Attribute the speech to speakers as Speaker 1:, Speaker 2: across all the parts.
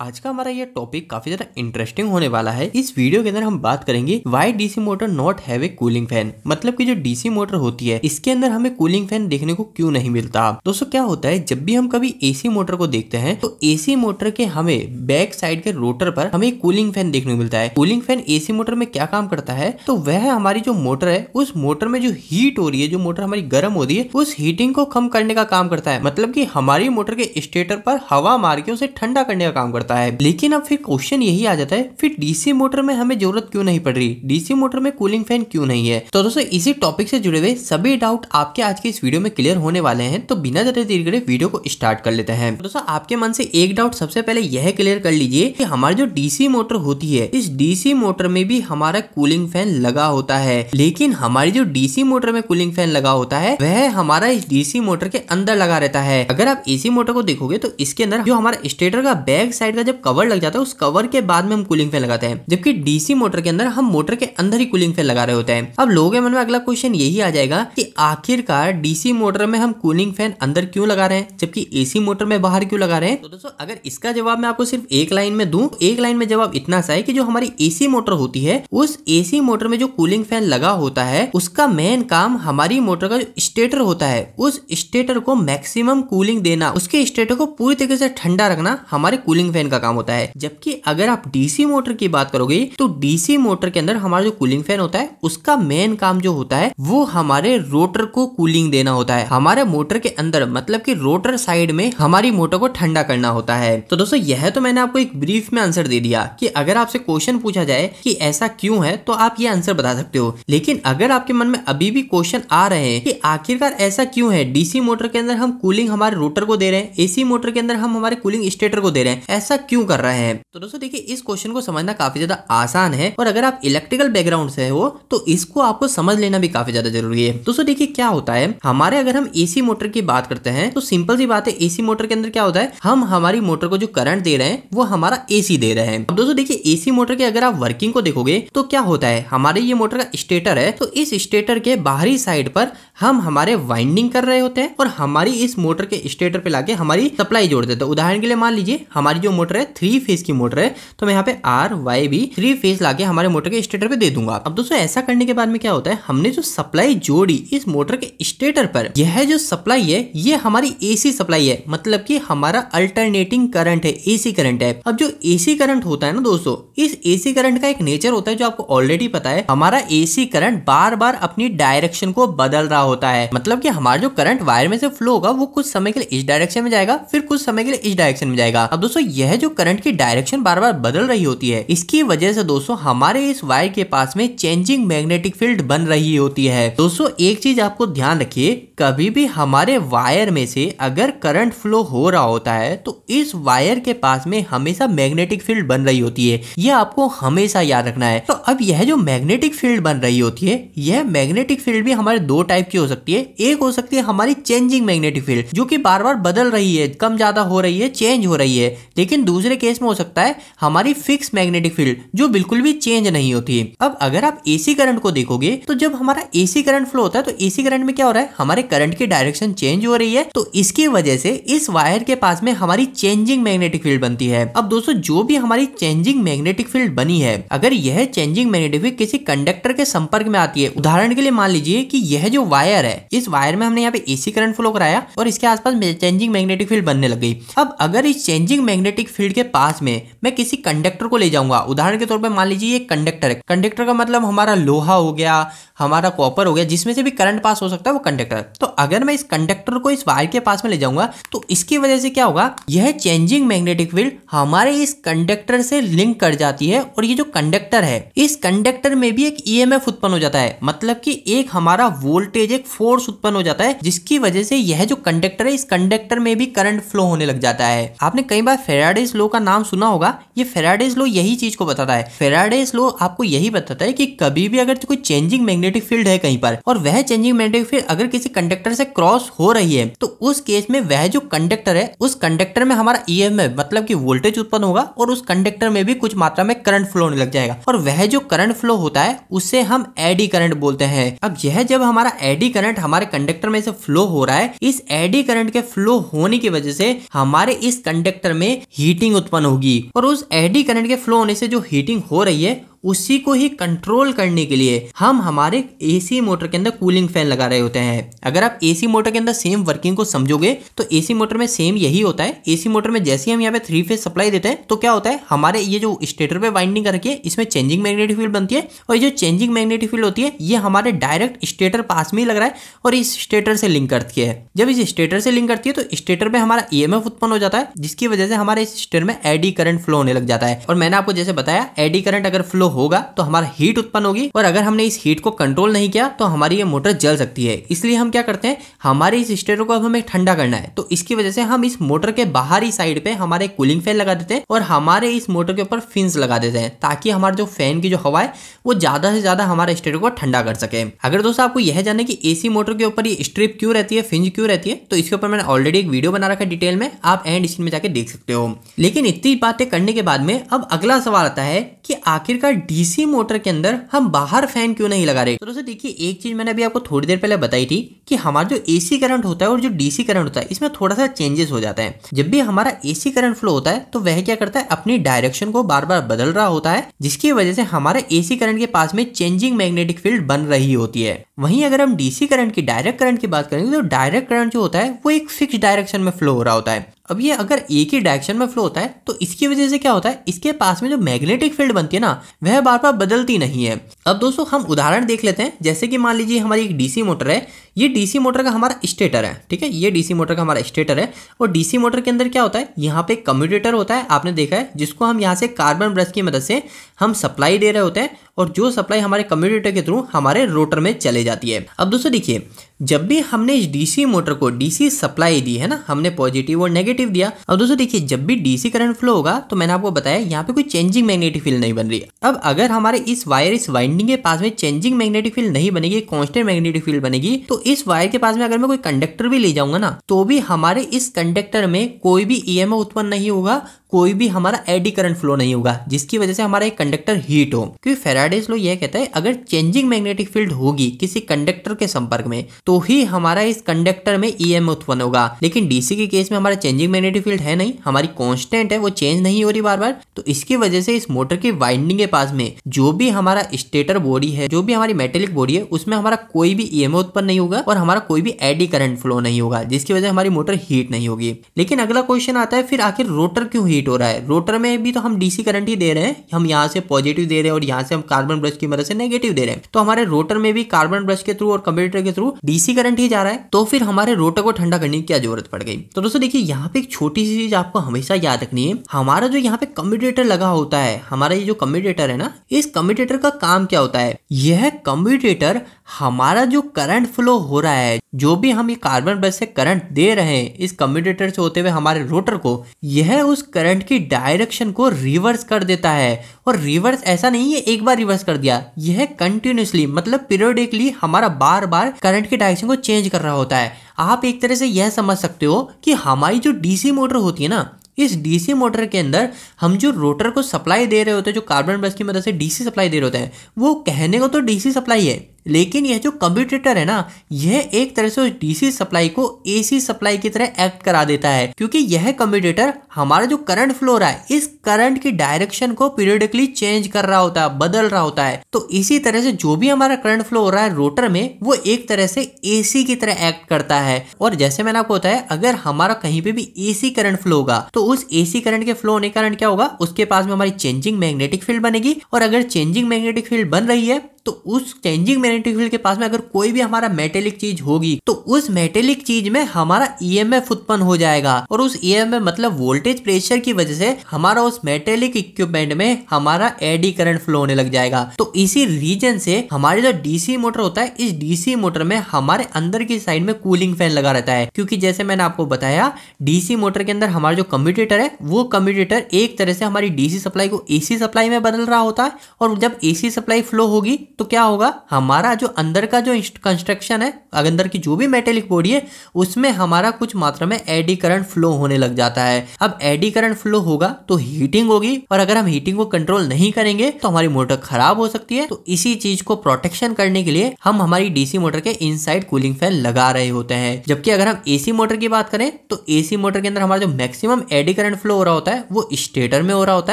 Speaker 1: आज का हमारा ये टॉपिक काफी ज्यादा इंटरेस्टिंग होने वाला है। इस वीडियो के अंदर हम बात करेंगे why DC motor not have a cooling fan. मतलब कि जो डीसी मोटर होती है इसके अंदर हमें कूलिंग फैन देखने को क्यों नहीं मिलता। दोस्तों क्या होता है, जब भी हम कभी एसी मोटर को देखते हैं तो एसी मोटर के हमें बैक साइड के रोटर पर हमें कूलिंग फैन देखने को मिलता है। कूलिंग फैन एसी मोटर में क्या काम करता है, तो वह हमारी जो मोटर है उस मोटर में जो हीट हो रही है, जो मोटर हमारी गर्म हो रही है, उस हीटिंग को कम करने का काम करता है। मतलब कि हमारी मोटर के स्टेटर पर हवा मार के उसे ठंडा करने का काम करता है। लेकिन अब फिर क्वेश्चन यही आ जाता है, फिर डीसी मोटर में हमें जरूरत क्यों नहीं पड़ रही, डीसी मोटर में कूलिंग फैन क्यों नहीं है। तो दोस्तों इसी टॉपिक से जुड़े हुए सभी डाउट आपके आज के इस वीडियो में क्लियर होने वाले हैं। तो बिना ज्यादा देरी करे वीडियो को स्टार्ट कर लेते हैं। दोस्तों आपके मन से एक डाउट सबसे पहले यह क्लियर कर लीजिए कि हमारी जो डीसी मोटर होती है, इस डीसी मोटर में भी हमारा कूलिंग फैन लगा होता है। लेकिन हमारी जो डीसी मोटर में कूलिंग फैन लगा होता है वह हमारा इस डीसी मोटर के अंदर लगा रहता है। अगर आप एसी मोटर को देखोगे तो इसके अंदर जो हमारा स्टेटर का बैक साइड का जब कवर लग जाता है, उस कवर के बाद में हम कूलिंग फैन लगाते हैं। जबकि डीसी मोटर के अंदर हम मोटर के अंदर ही कूलिंग फैन लगा रहे होते हैं। अब लोगों के मन में अगला क्वेश्चन यही आ जाएगा कि आखिरकार डीसी मोटर में हम कूलिंग फैन अंदर क्यों लगा रहे हैं जबकि एसी मोटर में बाहर क्यों लगा रहे हैं। तो दोस्तों अगर इसका जवाब मैं आपको सिर्फ एक लाइन में दूं, एक लाइन में जवाब इतना सा है कि जो हमारी एसी मोटर होती है, उस एसी मोटर में जो कूलिंग फैन लगा होता है उसका मेन काम हमारी मोटर का जो स्टेटर होता है, उस स्टेटर को मैक्सिमम कूलिंग देना, उसके स्टेटर को पूरी तरीके से ठंडा रखना हमारे कूलिंग फैन का काम होता है। जबकि अगर आप डीसी मोटर की बात करोगे तो डीसी मोटर के अंदर हमारा जो कूलिंग फैन होता है उसका मेन काम जो होता है वो हमारे रोटर को कूलिंग देना होता है। हमारे मोटर के अंदर मतलब कि रोटर साइड में हमारी मोटर को ठंडा करना होता है। तो दोस्तों यह तो मैंने आपको एक ब्रीफ में आंसर दे दिया कि अगर आपसे क्वेश्चन पूछा जाए कि ऐसा क्यों है तो आप ये आंसर बता सकते हो। लेकिन अगर आपके मन में अभी भी क्वेश्चन आ रहे हैं कि आखिरकार ऐसा क्यों है, डीसी मोटर के अंदर हम कूलिंग हमारे रोटर को दे रहे हैं, एसी मोटर के अंदर हम हमारे कूलिंग स्टेटर को दे रहे हैं, ऐसा क्यों कर रहे हैं। तो दोस्तों देखिए इस क्वेश्चन को समझना काफी ज्यादा आसान है और अगर आप इलेक्ट्रिकल बैकग्राउंड से हो तो इसको आपको समझ लेना भी काफी ज्यादा जरूरी है। दोस्तों देखिए क्या होता है, हमारे अगर हम एसी मोटर की बात करते हैं तो सिंपल सी बात है, एसी मोटर के अंदर क्या होता है, हम हमारी मोटर को जो करंट दे रहे हैं वो हमारा एसी दे रहे हैं। अब दोस्तों देखिए एसी मोटर के अगर आप वर्किंग को देखोगे तो क्या होता है, हमारे ये मोटर का स्टेटर है, तो इस स्टेटर के बाहरी साइड पर हम हमारे वाइंडिंग कर रहे होते हैं और हमारी इस मोटर के स्टेटर पे लाके हमारी सप्लाई जोड़ देते हैं। उदाहरण के लिए मान लीजिए हमारी जो मोटर है 3 फेज की मोटर है, तो मैं यहाँ पे आर वाई भी 3 फेज लाके हमारे मोटर के स्टेटर पे दे दूंगा। अब दोस्तों ऐसा करने के बाद में क्या होता है, हमने जो सप्लाई जोड़ी इस मोटर के स्टेटर पर, यह जो सप्लाई है ये हमारी एसी सप्लाई है, मतलब कि हमारा अल्टरनेटिंग करंट है, एसी करंट है। अब जो एसी करंट होता है ना दोस्तों, इस एसी करंट का एक नेचर होता है जो आपको ऑलरेडी पता है, हमारा एसी करंट बार बार अपनी डायरेक्शन को बदल रहा होता है। मतलब कि हमारा जो करंट वायर में से फ्लो होगा वो कुछ समय के लिए इस डायरेक्शन में जाएगा, फिर कुछ समय के लिए इस डायरेक्शन में जाएगा। अब दोस्तों यह जो करंट की डायरेक्शन बार बार बदल रही होती है, इसकी वजह से दोस्तों हमारे इस वायर के पास में चेंजिंग मैग्नेटिक फील्ड बन रही होती है। दोस्तों एक चीज आपको ध्यान रखिए, कभी भी हमारे वायर में से अगर करंट फ्लो हो रहा होता है तो इस वायर के पास में हमेशा मैग्नेटिक फील्ड बन रही होती है, यह आपको हमेशा याद रखना है। तो अब यह जो मैग्नेटिक फील्ड बन रही होती है, यह मैग्नेटिक फील्ड भी हमारे दो टाइप की हो सकती है। एक हो सकती है हमारी चेंजिंग मैग्नेटिक फील्ड, जो कि बार बार बदल रही है, कम ज्यादा हो रही है, चेंज हो रही है। लेकिन दूसरे केस में हो सकता है हमारी फिक्स मैग्नेटिक फील्ड, जो बिल्कुल भी चेंज नहीं होती है। अब अगर आप एसी करंट को देखोगे तो जब हमारा एसी करंट फ्लो होता है तो एसी करंट में क्या हो रहा है, हमारे करंट की डायरेक्शन चेंज हो रही है, तो इसकी वजह से इस वायर के पास में हमारी चेंजिंग मैग्नेटिक फील्ड बनती है। अब दोस्तों जो भी हमारी चेंजिंग मैग्नेटिक फील्ड बनी है, अगर यह चेंजिंग मैग्नेटिक फील्ड किसी कंडक्टर के संपर्क में आती है, उदाहरण के लिए मान लीजिए कि यह जो वायर है, इस वायर में हमने यहाँ पे एसी करंट फ्लो कराया और इसके आसपास चेंजिंग मैग्नेटिक फील्ड बनने लग गई। अब अगर इस चेंजिंग मैग्नेटिक फील्ड के पास में मैं किसी कंडक्टर को ले जाऊंगा, उदाहरण के तौर पे मान लीजिए ये कंडक्टर है, कंडक्टर का मतलब हमारा लोहा हो गया, हमारा कॉपर हो गया, जिसमें से भी करंट पास हो सकता है वो कंडक्टर। तो अगर मैं इस कंडक्टर को इस वायर के पास में ले जाऊंगा तो इसकी वजह से क्या होगा, यह चेंजिंग मैग्नेटिक फील्ड हमारे इस कंडक्टर से लिंक कर जाती है और ये जो कंडक्टर है, इस कंडक्टर में भी एक ईएमएफ उत्पन्न हो जाता है, मतलब कि एक हमारा वोल्टेज, एक फोर्स उत्पन्न हो जाता है, जिसकी वजह से यह जो कंडक्टर है, इस कंडक्टर में भी करंट फ्लो होने लग जाता है। आपने कई बार फैराडेज लॉ का नाम सुना होगा, ये फैराडेज लॉ यही चीज को बताता है। फैराडेज लॉ आपको यही बताता है कि कभी भी अगर कोई चेंजिंग मैग्नेटिक फील्ड है कहीं पर और वह चेंजिंग मैग्नेटिक फील्ड अगर किसी कंडक्टर से क्रॉस हो रही है, तो उस केस में वह जो कंडक्टर है, उस कंडक्टर में हमारा ईएमएफ मतलब कि वोल्टेज उत्पन्न होगा और उस कंडक्टर में भी कुछ मात्रा में करंट फ्लो होने लग जाएगा और वह जो करंट फ्लो होता है उसे हम एडी करंट बोलते हैं। अब यह जब हमारा एडी एडी करंट हमारे कंडक्टर में से फ्लो हो रहा है, इस एडी करंट के फ्लो होने की वजह से हमारे इस कंडक्टर में हीटिंग उत्पन्न होगी और उस एडी करंट के फ्लो होने से जो हीटिंग हो रही है उसी को ही कंट्रोल करने के लिए हम हमारे एसी मोटर के अंदर कूलिंग फैन लगा रहे होते हैं। अगर आप एसी मोटर के अंदर सेम वर्किंग को समझोगे तो एसी मोटर में सेम यही होता है। एसी मोटर में जैसे हम यहाँ पे 3 फेज सप्लाई देते हैं तो क्या होता है, हमारे ये जो स्टेटर पे वाइंडिंग रखी है इसमें चेंजिंग मैग्नेटिक फील्ड बनती है और ये जो चेंजिंग मैग्नेटिक फील्ड होती है ये हमारे डायरेक्ट स्टेटर पास में ही लग रहा है और इस स्टेटर से लिंक करती है। जब इस स्टेटर से लिंक करती है तो स्टेटर पे हमारा ईएमएफ उत्पन्न हो जाता है जिसकी वजह से हमारे इस स्टेटर में एडी करंट फ्लो होने लग जाता है। और मैंने आपको जैसे बताया एडी करंट अगर फ्लो होगा तो हमारा हीट उत्पन्न होगी और अगर हमने इस हीट को कंट्रोल नहीं किया तो हमारी ये मोटर जल सकती है। इसलिए हम क्या करते हैं, हमारे इस स्टेटर को अब हमें ठंडा करना है तो इसकी वजह से हम इस मोटर के बाहरी साइड पे हमारे कूलिंग फैन लगा देते हैं और हमारे इस मोटर के ऊपर फिन्स लगा देते हैं ताकि हमारा जो फैन की जो हवा है वो ज्यादा से ज्यादा हमारे स्टेटर को ठंडा कर सके। अगर दोस्तों आपको यह जानना कि एसी मोटर के ऊपर ये स्ट्रिप क्यों रहती है, फिंज क्यों रहती है, तो इसके ऊपर मैंने ऑलरेडी एक वीडियो बना रखा है डिटेल में, आप एंड स्क्रीन में जाके देख सकते हो। लेकिन इतनी बातें करने के बाद में अब अगला सवाल आता है कि आखिरकार डीसी मोटर के अंदर हम बाहर फैन क्यों नहीं लगा रहे। तो दोस्तों देखिए, एक चीज मैंने अभी आपको थोड़ी देर पहले बताई थी कि हमारा जो एसी करंट होता है और जो डीसी करंट होता है इसमें थोड़ा सा चेंजेस हो जाता है। जब भी हमारा एसी करंट फ्लो होता है तो वह क्या करता है, अपनी डायरेक्शन को बार बार बदल रहा होता है जिसकी वजह से हमारे एसी करंट के पास में चेंजिंग मैग्नेटिक फील्ड बन रही होती है। वहीं अगर हम डीसी करंट की डायरेक्ट करंट की बात करेंगे तो डायरेक्ट करंट जो होता है वो एक फिक्स डायरेक्शन में फ्लो हो रहा होता है। अब ये अगर एक ही डायरेक्शन में फ्लो होता है तो इसकी वजह से क्या होता है, इसके पास में जो मैग्नेटिक फील्ड बनती है ना वह बार बार बदलती नहीं है। अब दोस्तों हम उदाहरण देख लेते हैं, जैसे कि मान लीजिए हमारी एक डीसी मोटर है, ये डीसी मोटर का हमारा स्टेटर है, ठीक है, ये डीसी मोटर का हमारा स्टेटर है और डीसी मोटर के अंदर क्या होता है, यहाँ पे एक कम्यूटेटर होता है, आपने देखा है, जिसको हम यहाँ से कार्बन ब्रश की मदद से हम सप्लाई दे रहे होते हैं और जो सप्लाई हमारे कम्यूटेटर के थ्रू हमारे रोटर में चले जाती है। अब दोस्तों देखिए, जब भी हमने इस डीसी मोटर को डीसी सप्लाई दी है ना, हमने पॉजिटिव और नेगेटिव दिया। अब दोस्तों देखिए, जब भी डीसी करंट फ्लो होगा तो मैंने आपको बताया यहाँ पे कोई चेंजिंग मैग्नेटिक फील्ड नहीं बन रही है। अब अगर हमारे इस वायर इस वाइंडिंग के पास में चेंजिंग मैग्नेटिक फील्ड नहीं बनेगी, कांस्टेंट मैग्नेटिक फील्ड बनेगी, तो इस वायर के पास में अगर मैं कोई कंडक्टर भी ले जाऊंगा ना तो भी हमारे इस कंडक्टर में कोई भी ईएमएफ उत्पन्न नहीं होगा, कोई भी हमारा एडी करंट फ्लो नहीं होगा, जिसकी वजह से हमारा एक कंडक्टर हीट हो। क्योंकि फैराडेज लॉ यह कहता है अगर चेंजिंग मैग्नेटिक फील्ड होगी किसी कंडक्टर के संपर्क में तो ही हमारा इस कंडक्टर में ईएमएफ उत्पन्न होगा। लेकिन डीसी के केस में हमारा चेंजिंग मैग्नेटिक फील्ड है नहीं, हमारी कांस्टेंट है, वो चेंज नहीं हो रही बार बार, तो इसकी वजह से इस मोटर की वाइंडिंग के पास में जो भी हमारा स्टेटर बॉडी है, जो भी हमारी मेटेलिक बॉडी है, उसमें हमारा कोई भी ईएमएफ उत्पन्न नहीं होगा और हमारा कोई भी एडी करंट फ्लो नहीं होगा, जिसकी वजह से हमारी मोटर हीट नहीं होगी। लेकिन अगला क्वेश्चन आता है, फिर आखिर रोटर क्यों हीट हो रहा है? रोटर में भी तो हम डीसी करंट ही दे रहे हैं, हम यहाँ से पॉजिटिव दे रहे हैं और यहाँ से हम कार्बन ब्रश की मदद से नेगेटिव दे रहे हैं, तो हमारे रोटर में भी कार्बन ब्रश के थ्रू और कम्यूटेटर के थ्रू डीसी करंट ही जा रहा है, तो फिर हमारे रोटर को ठंडा करने की क्या जरूरत पड़ गई? तो दोस्तों देखिए, यहाँ पे एक छोटी सी चीज आपको हमेशा याद रखनी है, हमारा जो यहाँ पे कम्यूटेटर लगा होता है, हमारा ये जो कम्यूटेटर है ना, इस कम्यूटेटर का काम क्या होता है? यह कम्यूटेटर हमारा जो करंट फ्लो हो रहा है, जो भी हम ये कार्बन ब्रश से करंट दे रहे हैं इस कम्यूटेटर से होते हुए हमारे रोटर को, यह उस करंट की डायरेक्शन को रिवर्स कर देता है। और रिवर्स ऐसा नहीं है एक बार रिवर्स कर दिया, यह कंटिन्यूसली मतलब पीरियोडिकली हमारा बार बार करंट की डायरेक्शन को चेंज कर रहा होता है। आप एक तरह से यह समझ सकते हो कि हमारी जो डीसी मोटर होती है ना, इस डीसी मोटर के अंदर हम जो रोटर को सप्लाई दे रहे होते हैं, जो कार्बन ब्रश की मदद से डीसी सप्लाई दे रहे होते हैं, वो कहने को तो डीसी सप्लाई है, लेकिन यह जो कम्यूटेटर है ना, यह एक तरह से उस डीसी सप्लाई को एसी सप्लाई की तरह एक्ट करा देता है, क्योंकि यह कम्यूटेटर हमारा जो करंट फ्लो हो रहा है, इस करंट की डायरेक्शन को पीरियोडिकली चेंज कर रहा होता है, बदल रहा होता है। तो इसी तरह से जो भी हमारा करंट फ्लो हो रहा है रोटर में, वो एक तरह से एसी की तरह एक्ट करता है। और जैसे मैंने आपको बताया, अगर हमारा कहीं पे भी एसी करंट फ्लो होगा तो उस एसी करंट के फ्लो होने के कारण क्या होगा, उसके पास में हमारी चेंजिंग मैग्नेटिक फील्ड बनेगी, और अगर चेंजिंग मैग्नेटिक फील्ड बन रही है तो उस चेंजिंग मैग्नेटिक फील्ड के पास में अगर कोई भी हमारा मेटेलिक चीज होगी तो उस मेटेलिक चीज में हमारा ईएमएफ उत्पन्न हो जाएगा, और उस ईएमएफ मतलब वोल्टेज प्रेशर की वजह से हमारा उस मेटेलिक इक्विपमेंट में हमारा एडी करंट फ्लो होने लग जाएगा। तो इसी रीजन से हमारे जो डीसी मोटर होता है, इस डीसी मोटर में हमारे अंदर की साइड में कूलिंग फैन लगा रहता है, क्योंकि जैसे मैंने आपको बताया, डीसी मोटर के अंदर हमारा जो कम्यूटेटर है, वो कम्यूटेटर एक तरह से हमारी डीसी सप्लाई को एसी सप्लाई में बदल रहा होता है, और जब एसी सप्लाई फ्लो होगी तो क्या होगा, हमारा जो अंदर का जो कंस्ट्रक्शन है, अंदर की जो भी मेटेलिक बॉडी है उसमें हमारा कुछ मात्रा में एडी करंट फ्लो होने लग जाता है। अब एडी करंट फ्लो होगा तो हीटिंग होगी, और अगर हम हीटिंग को कंट्रोल नहीं करेंगे तो हमारी मोटर खराब हो सकती है। तो इसी चीज को प्रोटेक्शन करने के लिए हम हमारी डीसी मोटर के इनसाइड कूलिंग फैन लगा रहे होते हैं। जबकि अगर हम एसी मोटर की बात करें तो एसी मोटर के अंदर हमारा जो मैक्सिमम एडी करंट फ्लो हो रहा होता है वो स्टेटर में हो रहा होता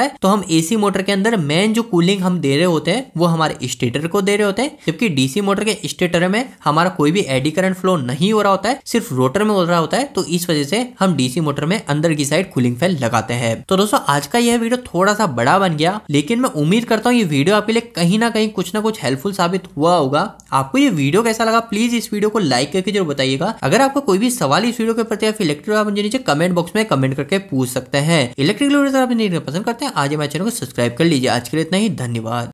Speaker 1: है। तो हम एसी मोटर के अंदर मेन जो कूलिंग हम दे रहे होते हैं वो हमारे स्टेटर को दे रहे होते हैं, जबकि डीसी मोटर के स्टेटर में हमारा कोई भी एडी करंट फ्लो नहीं हो रहा होता है, सिर्फ रोटर में हो रहा होता है। तो इस वजह से हम डीसी मोटर में अंदर की साइड कूलिंग फैन लगाते हैं। तो दोस्तों आज का यह वीडियो थोड़ा सा बड़ा बन गया, लेकिन मैं उम्मीद करता हूँ ये वीडियो आपके लिए कहीं ना कहीं कुछ ना कुछ हेल्पफुल साबित हुआ होगा। आपको ये वीडियो कैसा लगा प्लीज इस वीडियो को लाइक करके जरूर बताइएगा। अगर आपको कोई भी सवाल इस वीडियो के प्रति या फिर इलेक्ट्रिक आप मुझे नीचे कमेंट बॉक्स में कमेंट करके पूछ सकते हैं। इलेक्ट्रिक वीडियो आप पसंद करते हैं आज हमारे चैनल को सब्सक्राइब कर लीजिए। आज के लिए इतना ही, धन्यवाद।